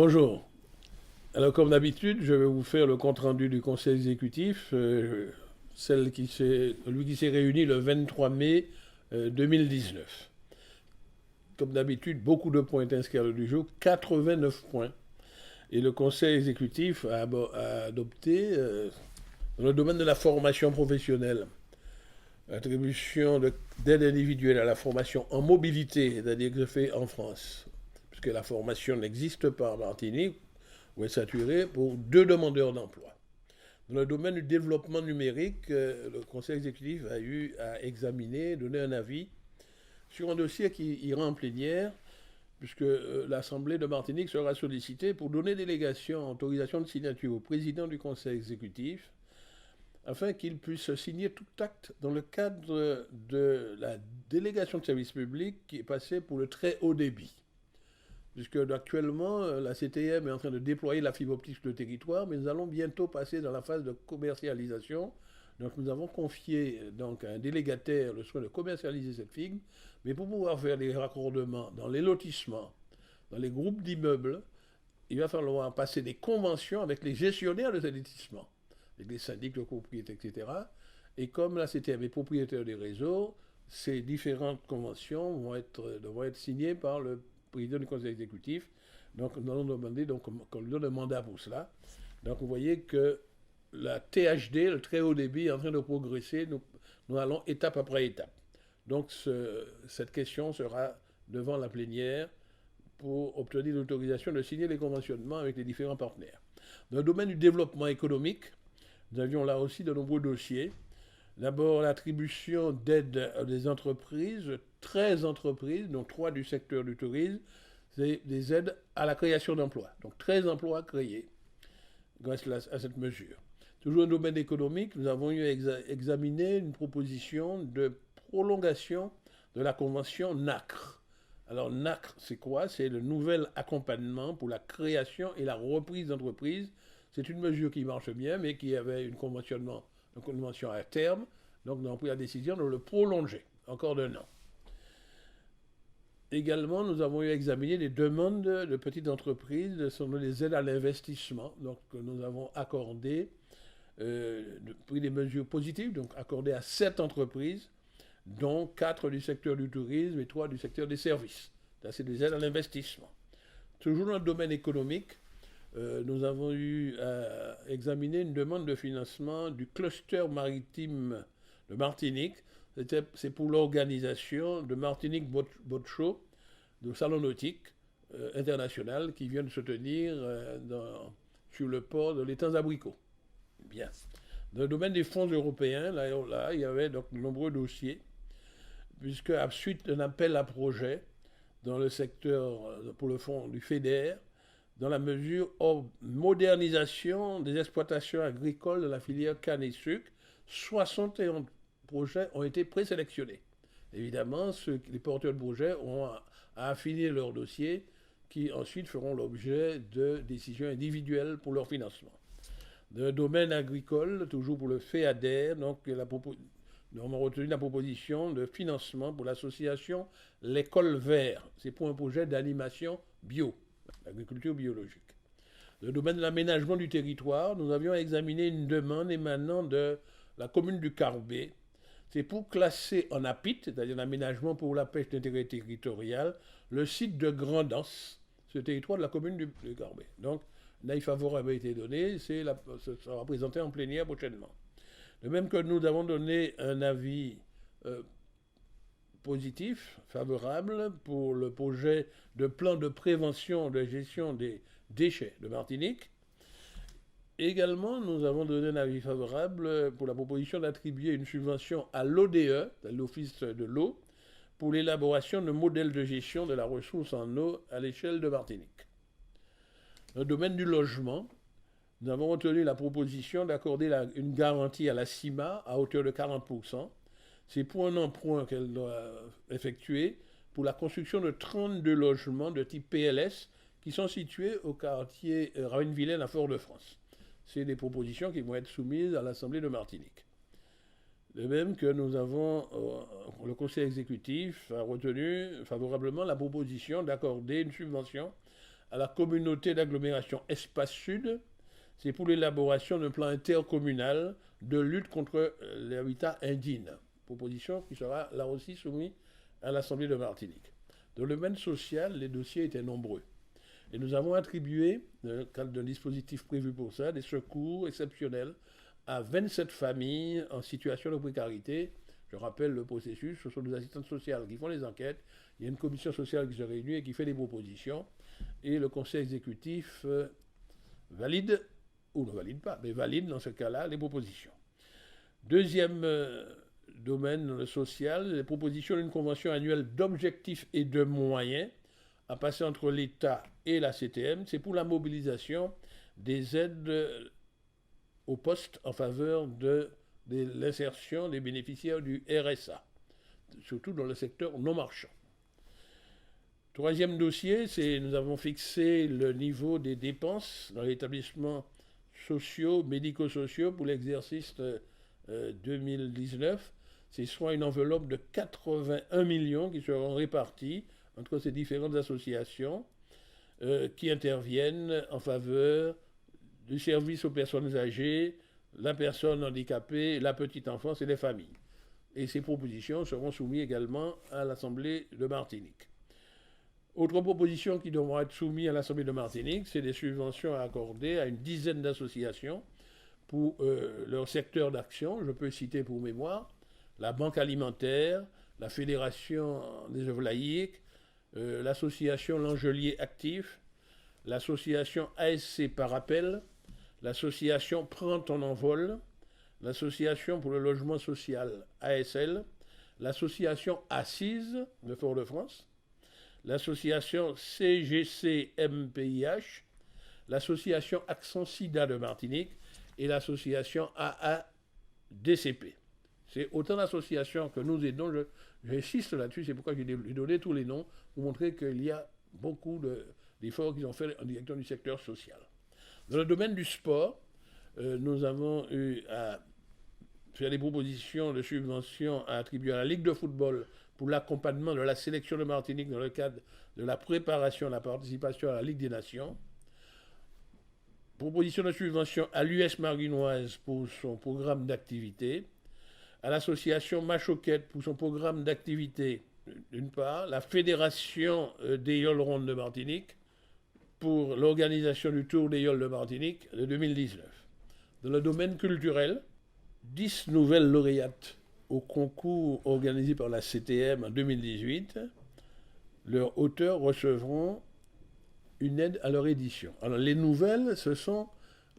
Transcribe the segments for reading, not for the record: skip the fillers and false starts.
Bonjour. Alors, comme d'habitude, je vais vous faire le compte-rendu du Conseil exécutif, lui qui s'est réuni le 23 mai 2019. Comme d'habitude, beaucoup de points inscrits à l'ordre du jour, 89 points. Et le Conseil exécutif a adopté, dans le domaine de la formation professionnelle, l'attribution d'aide individuelle à la formation en mobilité, c'est-à-dire que je fais en France, puisque la formation n'existe pas en Martinique, ou est saturée pour 2 demandeurs d'emploi. Dans le domaine du développement numérique, le Conseil exécutif a eu à examiner, donner un avis sur un dossier qui ira en plénière, puisque l'Assemblée de Martinique sera sollicitée pour donner délégation, autorisation de signature au président du Conseil exécutif, afin qu'il puisse signer tout acte dans le cadre de la délégation de service public qui est passée pour le très haut débit. Puisque actuellement, la CTM est en train de déployer la fibre optique sur le territoire, mais nous allons bientôt passer dans la phase de commercialisation. Donc nous avons confié donc, à un délégataire le soin de commercialiser cette fibre, mais pour pouvoir faire des raccordements dans les lotissements, dans les groupes d'immeubles, il va falloir passer des conventions avec les gestionnaires de ces lotissements, avec les syndics de propriété, etc. Et comme la CTM est propriétaire des réseaux, ces différentes conventions devront être signées par le président du conseil exécutif. Donc nous allons demander qu'on lui donne un mandat pour cela. Donc vous voyez que la THD, le très haut débit, est en train de progresser. Nous allons étape après étape. Donc cette question sera devant la plénière pour obtenir l'autorisation de signer les conventionnements avec les différents partenaires. Dans le domaine du développement économique, nous avions là aussi de nombreux dossiers. D'abord, l'attribution d'aides à des entreprises, 13 entreprises, dont 3 du secteur du tourisme, c'est des aides à la création d'emplois. Donc 13 emplois créés grâce à cette mesure. Toujours dans le domaine économique, nous avons eu à examiner une proposition de prolongation de la convention NACRE. Alors NACRE, c'est quoi? C'est le nouvel accompagnement pour la création et la reprise d'entreprises. C'est une mesure qui marche bien, mais qui avait une convention à terme. Donc nous avons pris la décision de le prolonger, encore d'un an. Également, nous avons eu à examiner les demandes de petites entreprises, ce sont des aides à l'investissement. Donc nous avons accordé, pris des mesures positives, donc accordé à 7 entreprises, dont 4 du secteur du tourisme et 3 du secteur des services. C'est des aides à l'investissement. Toujours dans le domaine économique, nous avons eu à examiner une demande de financement du cluster maritime de Martinique. C'est pour l'organisation de Martinique Boat Show, de salon nautique international qui vient de se tenir sur le port de l'étang Abricot. Bien. Dans le domaine des fonds européens, là il y avait donc de nombreux dossiers, puisque à suite d'un appel à projet dans le secteur pour le fonds du FEDER, dans la mesure modernisation des exploitations agricoles de la filière canne et sucre, 71 projets ont été présélectionnés. Évidemment, les porteurs de projets ont à affiner leur dossier qui ensuite feront l'objet de décisions individuelles pour leur financement. Dans le domaine agricole, toujours pour le FEADER, donc nous avons retenu la proposition de financement pour l'association L'école vert. C'est pour un projet d'animation bio, l'agriculture biologique. Dans le domaine de l'aménagement du territoire, nous avions examiné une demande émanant de la commune du Carbet. C'est pour classer en APIT, c'est-à-dire l'aménagement pour la pêche d'intérêt territorial, le site de Grandance, ce territoire de la commune du Carbet. Donc, l'avis favorable a été donné, ça sera présenté en plénière prochainement. De même que nous avons donné un avis positif, favorable, pour le projet de plan de prévention de gestion des déchets de Martinique. Également, nous avons donné un avis favorable pour la proposition d'attribuer une subvention à l'ODE, l'Office de l'eau, pour l'élaboration de modèles de gestion de la ressource en eau à l'échelle de Martinique. Dans le domaine du logement, nous avons retenu la proposition d'accorder une garantie à la CIMA à hauteur de 40%. C'est pour un emprunt qu'elle doit effectuer pour la construction de 32 logements de type PLS qui sont situés au quartier Ravenne-Vilaine à Fort-de-France. C'est des propositions qui vont être soumises à l'Assemblée de Martinique. De même que le Conseil exécutif a retenu favorablement la proposition d'accorder une subvention à la communauté d'agglomération Espace Sud. C'est pour l'élaboration d'un plan intercommunal de lutte contre l'habitat indigne. Proposition qui sera là aussi soumise à l'Assemblée de Martinique. Dans le domaine social, les dossiers étaient nombreux. Et nous avons attribué, dans le cadre d'un dispositif prévu pour ça, des secours exceptionnels à 27 familles en situation de précarité. Je rappelle le processus, ce sont des assistantes sociales qui font les enquêtes, il y a une commission sociale qui se réunit et qui fait des propositions, et le conseil exécutif valide, ou ne valide pas, mais valide dans ce cas-là les propositions. Deuxième domaine, le social, les propositions d'une convention annuelle d'objectifs et de moyens à passer entre l'État et la CTM, c'est pour la mobilisation des aides au poste en faveur de l'insertion des bénéficiaires du RSA, surtout dans le secteur non marchand. Troisième dossier, c'est nous avons fixé le niveau des dépenses dans les établissements sociaux, médico-sociaux pour l'exercice 2019. C'est soit une enveloppe de 81 millions qui seront répartis entre ces différentes associations qui interviennent en faveur du service aux personnes âgées, la personne handicapée, la petite enfance et les familles. Et ces propositions seront soumises également à l'Assemblée de Martinique. Autre proposition qui devront être soumise à l'Assemblée de Martinique, c'est des subventions à accorder à une dizaine d'associations pour leur secteur d'action. Je peux citer pour mémoire la Banque alimentaire, la Fédération des œuvres laïques, l'association L'Angelier Actif, l'association ASC par appel, l'association Prends ton envol, l'association pour le logement social ASL, l'association Assise de Fort-de-France, l'association CGC-MPIH, l'association Accent Sida de Martinique et l'association AADCP. C'est autant d'associations que nous aidons. J'insiste là-dessus, c'est pourquoi j'ai donné tous les noms, pour montrer qu'il y a beaucoup d'efforts qu'ils ont fait en direction du secteur social. Dans le domaine du sport, nous avons eu à faire des propositions de subventions à attribuer à la Ligue de football pour l'accompagnement de la sélection de Martinique dans le cadre de la préparation de la participation à la Ligue des Nations. Proposition de subvention à l'US Marguinoise pour son programme d'activité, à l'association Machoquette pour son programme d'activité, d'une part, la Fédération des Yoles Rondes de Martinique pour l'organisation du Tour des Yoles de Martinique de 2019. Dans le domaine culturel, 10 nouvelles lauréates au concours organisé par la CTM en 2018. Leurs auteurs recevront une aide à leur édition. Alors les nouvelles,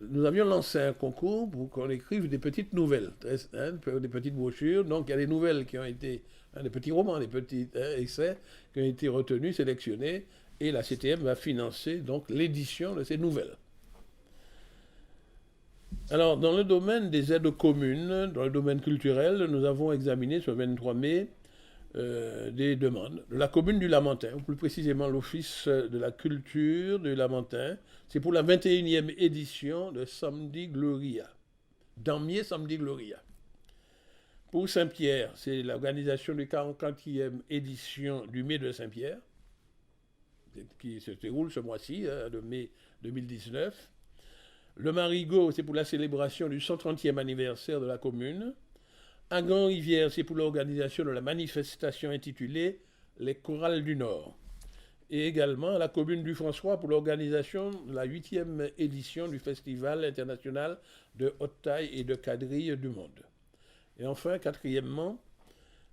nous avions lancé un concours pour qu'on écrive des petites nouvelles, des petites brochures. Donc il y a des nouvelles qui ont été, des petits romans, des petits essais qui ont été retenus, sélectionnés, et la CTM va financer donc l'édition de ces nouvelles. Alors dans le domaine des aides communes, dans le domaine culturel, nous avons examiné ce 23 mai des demandes de la commune du Lamentin, ou plus précisément l'Office de la culture du Lamentin. C'est pour la 21e édition de Samedi Gloria, Damier Samedi Gloria. Pour Saint-Pierre, c'est l'organisation de la 44e édition du Mai de Saint-Pierre, qui se déroule ce mois-ci, de mai 2019. Le Marigot, c'est pour la célébration du 130e anniversaire de la commune. À Grand-Rivière, c'est pour l'organisation de la manifestation intitulée Les Chorales du Nord. Et également à la commune du François pour l'organisation de la 8e édition du Festival international de haute taille et de quadrille du monde. Et enfin, quatrièmement,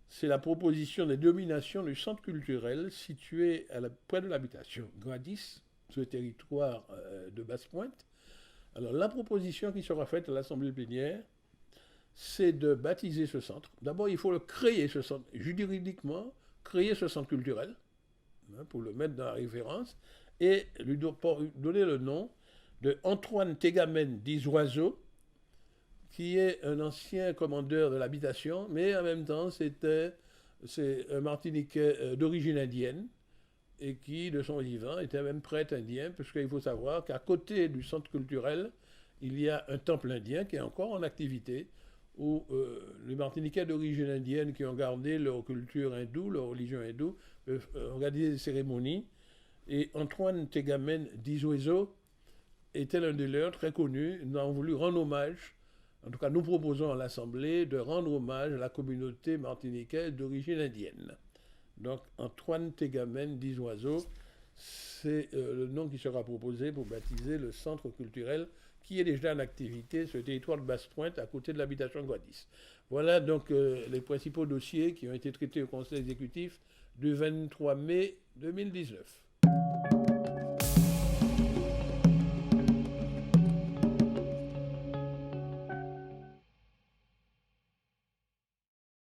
c'est la proposition des dominations du centre culturel situé près de l'habitation Gradis, sur le territoire de Basse-Pointe. Alors la proposition qui sera faite à l'Assemblée plénière, c'est de baptiser ce centre. D'abord, il faut le créer, ce centre, juridiquement, créer ce centre culturel, pour le mettre dans la référence, et lui donner le nom de Antoine Tégamène d'Isoiseau, qui est un ancien commandeur de l'habitation, mais en même temps, c'est un Martiniquais d'origine indienne, et qui, de son vivant, était même prêtre indien, parce qu'il faut savoir qu'à côté du centre culturel, il y a un temple indien qui est encore en activité, où les Martiniquais d'origine indienne qui ont gardé leur culture hindoue, leur religion hindoue, peuvent organiser des cérémonies Et Antoine Tegamen d'Isoiseau était l'un des leurs, très connu. Nous avons voulu rendre hommage, en tout cas nous proposons à l'Assemblée de rendre hommage à la communauté martiniquaise d'origine indienne. Donc Antoine Tegamen d'Isoiseau, c'est le nom qui sera proposé pour baptiser le centre culturel qui est déjà en activité sur le territoire de Basse-Pointe à côté de l'habitation Guadis. Voilà donc les principaux dossiers qui ont été traités au Conseil exécutif du 23 mai 2019.